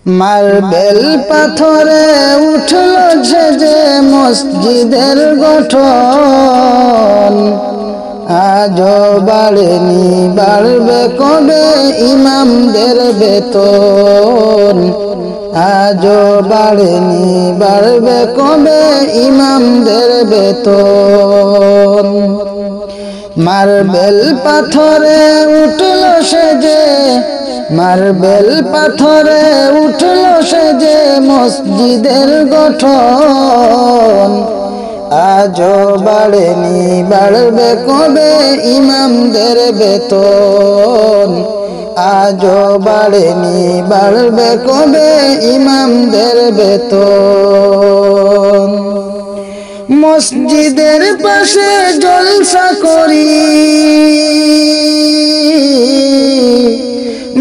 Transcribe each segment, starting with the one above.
Marble পাথরে উঠল যে মসজিদের গঠন, আজও বাড়েনি বাড়বে কবে ইমামদের বেতন, আজও বাড়েনি বাড়বে কবে ইমামদের বেতন। মার্বেল পাথরে উঠল যে, মার্বেল পাথরে উঠল যে মসজিদের গঠন, আজও বাড়েনি বাড়বে কবে ইমামদের বেতন, আজও বাড়েনি বাড়বে কবে ইমামদের বেতন। মসজিদের পাশে জলসা করি,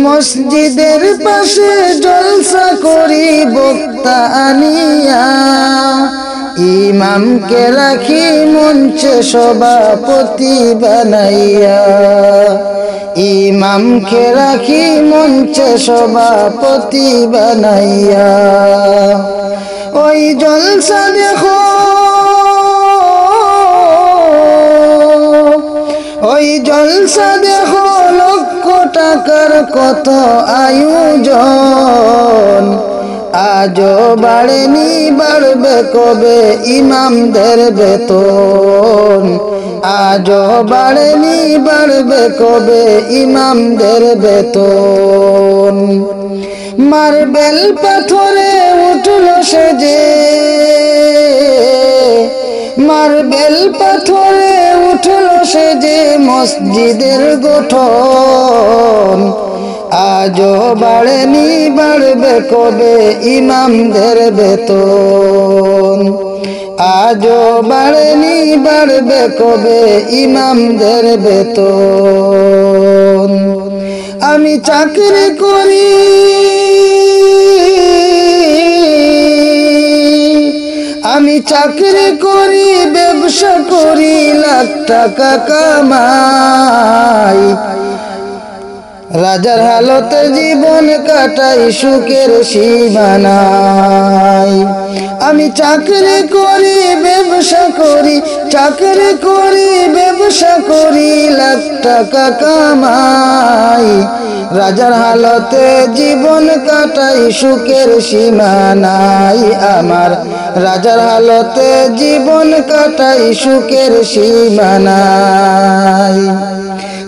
মসজিদের পাশে জলসা করি বক্তা আনিয়া, ইমামকে রাখি মঞ্চে সভাপতি বানাইয়া, ইমামকে রাখি মঞ্চে সভাপতি বানাইয়া। ওই জলসা দেখো, ওই জলসা দেখো লক্ষ টাকার কত আয়োজন, আজও বাড়েনি বাড়বে কবে ইমামদের বেতন, আজও বাড়েনি বাড়বে কবে ইমামদের বেতন। মার্বেল পাথরে উঠল যে, মার্বেল পাথরে উঠল যে মসজিদের গঠন, আজও বাড়েনি বাড়বে কবে ইমামদের বেতন, আজও বাড়েনি বাড়বে কবে ইমামদের বেতন। আমি চাকরি করি, আমি চাকরি করি ব্যবসা করি লাখ টাকা কামাই, রাজার হালতে জীবন কাটাই সুখের সীমানায়। আমি চাকরি করি ব্যবসা করি, চাকরি করি ব্যবসা করি লাখ টাকা কামাই, রাজার হালতে জীবন কাটাই সুখের সীমানাই আমার, রাজার হালতে জীবন কাটাই সুখের সীমানাই।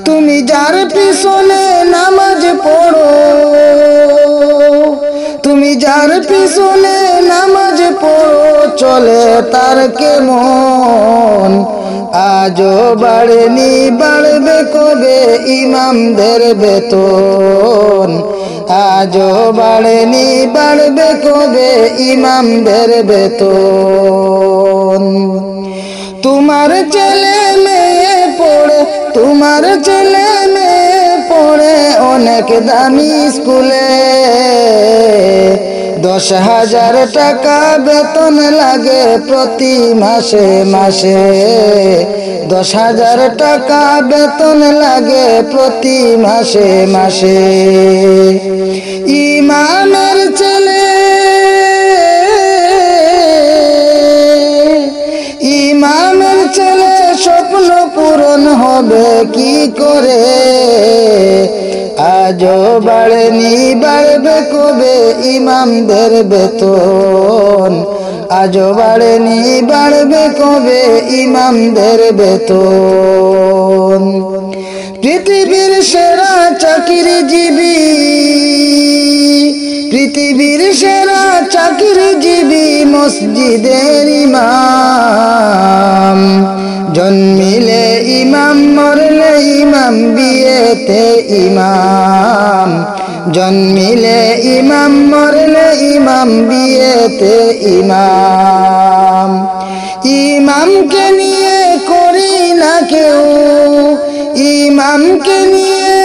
তুমি যার পিছনে নামাজ পড়ো, তুমি যার পিছনে নামাজ পড়ো চলে তার কেমন, আজও বাড়েনি বাড়বে কবে ইমামদের বেতন, আজও বাড়েনি বাড়বে কবে ইমামদের বেতন। তোমার ছেলে মেয়ে পড়ে, তোমার ছেলে মেয়ে পড়ে অনেক দামি স্কুলে, 10,000 টাকা বেতন লাগে প্রতি মাসে মাসে, 10,000 টাকা বেতন লাগে প্রতি মাসে মাসে। ইমামের ছেলে, ইমামের ছেলে স্বপ্ন পূরণ হবে কি করে, আজও বাড়েনি বাড়বে কবে ইমামদের বেতন, আজও বাড়েনি বাড়বে কবে ইমামদের বেতন। পৃথিবীর সেরা চাকরিজীবী, পৃথিবীর সেরা চাকরিজীবী মসজিদের ইমাম, জন্মিলে ইমাম মরলে ইমাম বিয়েতে ইমাম, জন্মিলে ইমাম মরলে ইমাম বিয়েতে ইমাম। ইমামকে নিয়ে করি না কেউ, ইমামকে নিয়ে,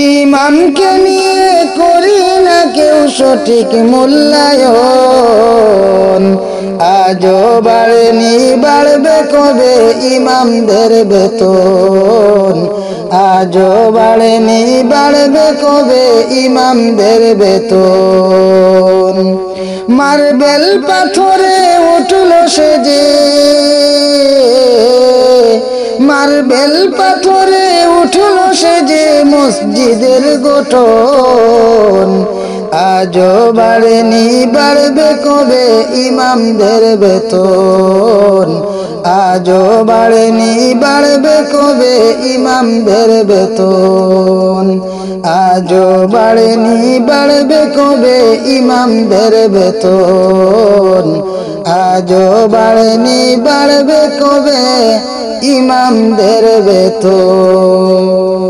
ইমামকে নিয়ে করি না কেউ সঠিক মূল্যায়ন, আজও বাড়েনি বাড়বে কবে ইমামদের বেতন আজও বাড়েনি বাড়বে কবে ইমামদের বেতন মার্বেল পাথরে উঠল সেজে মার্বেল পাথরে উঠল সেজে মসজিদের গঠন আজও বাড়েনি বাড়বে কবে ইমামদের বেতন আজও বাড়েনি বাড়বে কবে ইমামদের বেতন আজও বাড়েনি বাড়বে কবে ইমামদের বেতন আজও বাড়েনি বাড়বে কবে ইমামদের বেতন।